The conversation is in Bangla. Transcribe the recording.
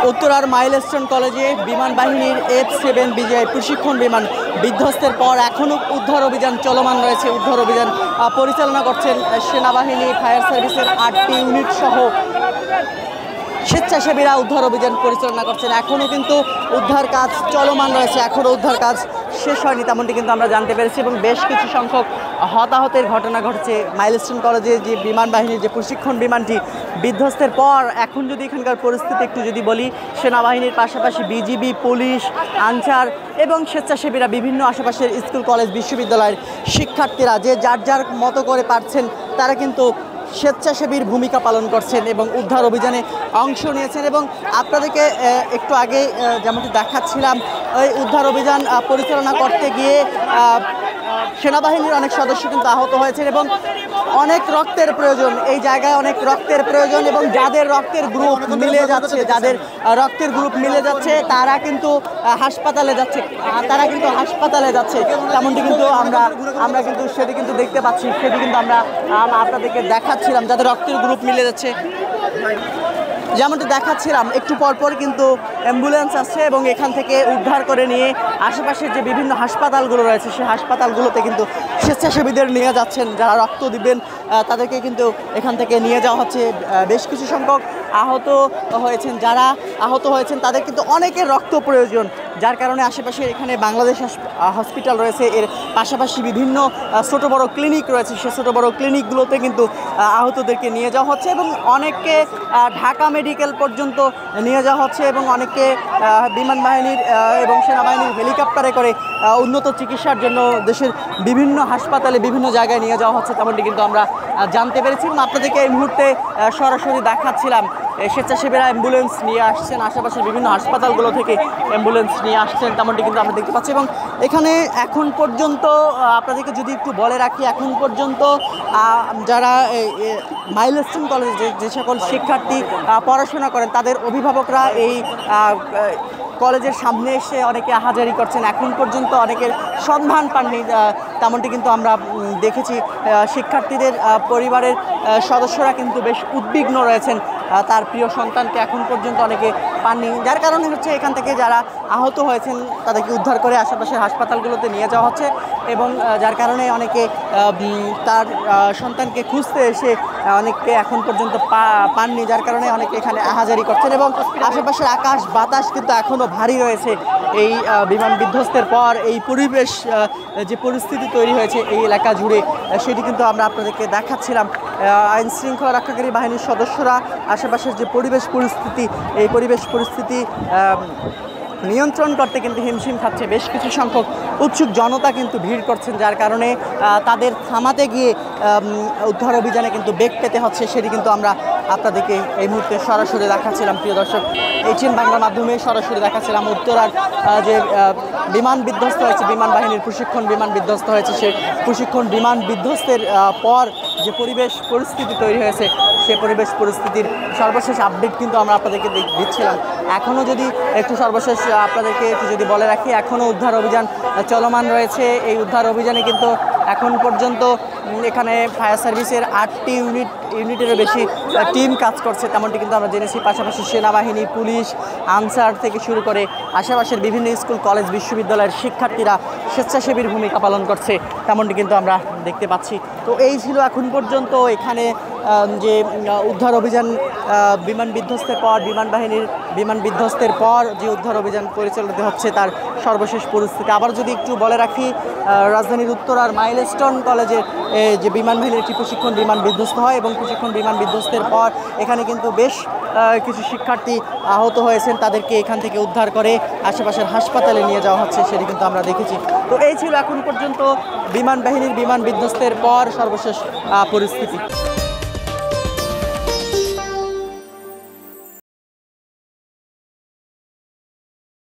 উত্তরার মাইলস্টোন কলেজে বিমান বাহিনীর F-7 বিজয় প্রশিক্ষণ বিমান বিধ্বস্তের পর এখনও উদ্ধার অভিযান চলমান রয়েছে। উদ্ধার অভিযান পরিচালনা করছেন সেনাবাহিনী, ফায়ার সার্ভিসের 8টি ইউনিট সহ স্বেচ্ছাসেবীরা উদ্ধার অভিযান পরিচালনা করছেন। এখনও কিন্তু উদ্ধার কাজ চলমান রয়েছে, এখনও উদ্ধার কাজ শেষ হয়নি, তেমনটি কিন্তু আমরা জানতে পেরেছি। এবং বেশ কিছু সংখ্যক হতাহতের ঘটনা ঘটছে। মাইলস্টোন কলেজে যে বিমান বাহিনীর যে প্রশিক্ষণ বিমানটি বিধ্বস্তের পর এখন যদি এখানকার পরিস্থিতি একটু যদি বলি, সেনাবাহিনীর পাশাপাশি বিজিবি, পুলিশ, আনসার এবং স্বেচ্ছাসেবীরা বিভিন্ন আশেপাশের স্কুল, কলেজ, বিশ্ববিদ্যালয়ের শিক্ষার্থীরা যে যার মতো করে পারছেন তারা কিন্তু স্বেচ্ছাসেবীর ভূমিকা পালন করছেন এবং উদ্ধার অভিযানে অংশ নিয়েছেন। এবং আপনাদেরকে একটু আগে যেমনটি দেখাচ্ছিলাম, ওই উদ্ধার অভিযান পরিচালনা করতে গিয়ে সেনাবাহিনীর অনেক সদস্য কিন্তু আহত হয়েছেন এবং অনেক রক্তের প্রয়োজন, এই জায়গায় অনেক রক্তের প্রয়োজন। এবং যাদের রক্তের গ্রুপ মিলে যাচ্ছে তারা কিন্তু হাসপাতালে যাচ্ছে, তেমনটি কিন্তু আমরা কিন্তু সেটি কিন্তু দেখতে পাচ্ছি, সেটি কিন্তু আমরা আপনাদেরকে দেখাচ্ছিলাম। যাদের রক্তের গ্রুপ মিলে যাচ্ছে, যেমনটি দেখাচ্ছিলাম, একটু পরপর কিন্তু অ্যাম্বুলেন্স আসছে এবং এখান থেকে উদ্ধার করে নিয়ে আশেপাশের যে বিভিন্ন হাসপাতালগুলো রয়েছে সেই হাসপাতালগুলোতে কিন্তু স্বেচ্ছাসেবীদের নিয়ে যাচ্ছেন। যারা রক্ত দিবেন তাদেরকে কিন্তু এখান থেকে নিয়ে যাওয়া হচ্ছে। বেশ কিছু সংখ্যক যারা আহত হয়েছেন তাদের কিন্তু অনেকের রক্ত প্রয়োজন, যার কারণে আশেপাশে এখানে বাংলাদেশ হসপিটাল রয়েছে, এর পাশাপাশি বিভিন্ন ছোটো বড়ো ক্লিনিক রয়েছে, সেই ছোটো বড়ো ক্লিনিকগুলোতে কিন্তু আহতদেরকে নিয়ে যাওয়া হচ্ছে এবং অনেককে ঢাকা মেডিকেল পর্যন্ত নিয়ে যাওয়া হচ্ছে এবং অনেককে বিমান বাহিনীর এবং সেনাবাহিনীর হেলিকপ্টারে করে উন্নত চিকিৎসার জন্য দেশের বিভিন্ন হাসপাতালে বিভিন্ন জায়গায় নিয়ে যাওয়া হচ্ছে, তেমনটি কিন্তু আমরা জানতে পেরেছি। এবং আপনাদেরকে এই মুহূর্তে সরাসরি দেখাচ্ছিলাম, স্বেচ্ছাসেবীরা অ্যাম্বুলেন্স নিয়ে আসছেন, আশেপাশের বিভিন্ন হাসপাতালগুলো থেকে অ্যাম্বুলেন্স নিয়ে আসছেন, তেমনটি কিন্তু আমরা দেখতে পাচ্ছি। এবং এখানে এখন পর্যন্ত আপনাদেরকে যদি একটু বলে রাখি, এখন পর্যন্ত যারা মাইলস্টোন কলেজে যে সকল শিক্ষার্থী পড়াশোনা করেন তাদের অভিভাবকরা এই কলেজের সামনে এসে অনেকে আহাজারি করছেন, এখন পর্যন্ত অনেকের সন্ধান পাননি, তেমনটি কিন্তু আমরা দেখেছি। শিক্ষার্থীদের পরিবারের সদস্যরা কিন্তু বেশ উদ্বিগ্ন রয়েছেন, তার প্রিয় সন্তানকে এখন পর্যন্ত অনেকে পাননি, যার কারণে হচ্ছে এখান থেকে যারা আহত হয়েছেন তাদেরকে উদ্ধার করে আশেপাশের হাসপাতালগুলোতে নিয়ে যাওয়া হচ্ছে এবং যার কারণে অনেকে তার সন্তানকে খুঁজতে এসে অনেককে এখন পর্যন্ত পাননি, যার কারণে অনেকে এখানে আহাজারি করছেন। এবং আশেপাশের আকাশ বাতাস কিন্তু এখনও ভারী রয়েছে। এই বিমান বিধ্বস্তের পর এই পরিবেশ যে পরিস্থিতি তৈরি হয়েছে এই এলাকা জুড়ে, সেটি কিন্তু আমরা আপনাদেরকে দেখাচ্ছিলাম। আইন শৃঙ্খলা রক্ষাকারী বাহিনীর সদস্যরা আশেপাশের যে পরিবেশ পরিস্থিতি, এই পরিবেশ পরিস্থিতি নিয়ন্ত্রণ করতে কিন্তু হিমশিম খাচ্ছে। বেশ কিছু সংখ্যক উৎসুক জনতা কিন্তু ভিড় করছেন, যার কারণে তাদের থামাতে গিয়ে উদ্ধার অভিযানে কিন্তু বেগ পেতে হচ্ছে, সেটি কিন্তু আমরা আপনাদেরকে এই মুহূর্তে সরাসরি দেখাচ্ছিলাম। প্রিয় দর্শক, ATN বাংলার মাধ্যমে সরাসরি দেখাচ্ছিলাম উত্তরার যে বিমান বিধ্বস্ত হয়েছে, বিমান বাহিনীর প্রশিক্ষণ বিমান বিধ্বস্ত হয়েছে, সেই প্রশিক্ষণ বিমান বিধ্বস্তের পর যে পরিবেশ পরিস্থিতি তৈরি হয়েছে সেই পরিবেশ পরিস্থিতির সর্বশেষ আপডেট কিন্তু আমরা আপনাদেরকে দিচ্ছিলাম। এখনও যদি একটু সর্বশেষ আপনাদেরকে একটু যদি বলে রাখি, এখনও উদ্ধার অভিযান চলমান রয়েছে। এই উদ্ধার অভিযানে কিন্তু এখন পর্যন্ত এখানে ফায়ার সার্ভিসের 8টি ইউনিটেরও বেশি টিম কাজ করছে, তেমনটি কিন্তু আমরা জেনেছি। পাশাপাশি সেনাবাহিনী, পুলিশ, আনসার থেকে শুরু করে আশেপাশের বিভিন্ন স্কুল, কলেজ, বিশ্ববিদ্যালয়ের শিক্ষার্থীরা স্বেচ্ছাসেবীর ভূমিকা পালন করছে, তেমনটি কিন্তু আমরা দেখতে পাচ্ছি। তো এই ছিল এখন পর্যন্ত এখানে যে উদ্ধার অভিযান বিমান বিধ্বস্তের পর, বিমান বাহিনীর বিমান বিধ্বস্তের পর যে উদ্ধার অভিযান পরিচালিত হচ্ছে তার সর্বশেষ পরিস্থিতি। আবার যদি একটু বলে রাখি, রাজধানীর উত্তরার মাইলস্টোন কলেজের যে বিমান বাহিনীর একটি প্রশিক্ষণ বিমান বিধ্বস্ত হয় এবং প্রশিক্ষণ বিমান বিধ্বস্তের পর এখানে কিন্তু বেশ কিছু শিক্ষার্থী আহত হয়েছেন, তাদেরকে এখান থেকে উদ্ধার করে আশেপাশের হাসপাতালে নিয়ে যাওয়া হচ্ছে, সেটি কিন্তু আমরা দেখেছি। তো এই ছিল এখন পর্যন্ত বিমান বাহিনীর বিমান বিধ্বস্তের পর সর্বশেষ পরিস্থিতি।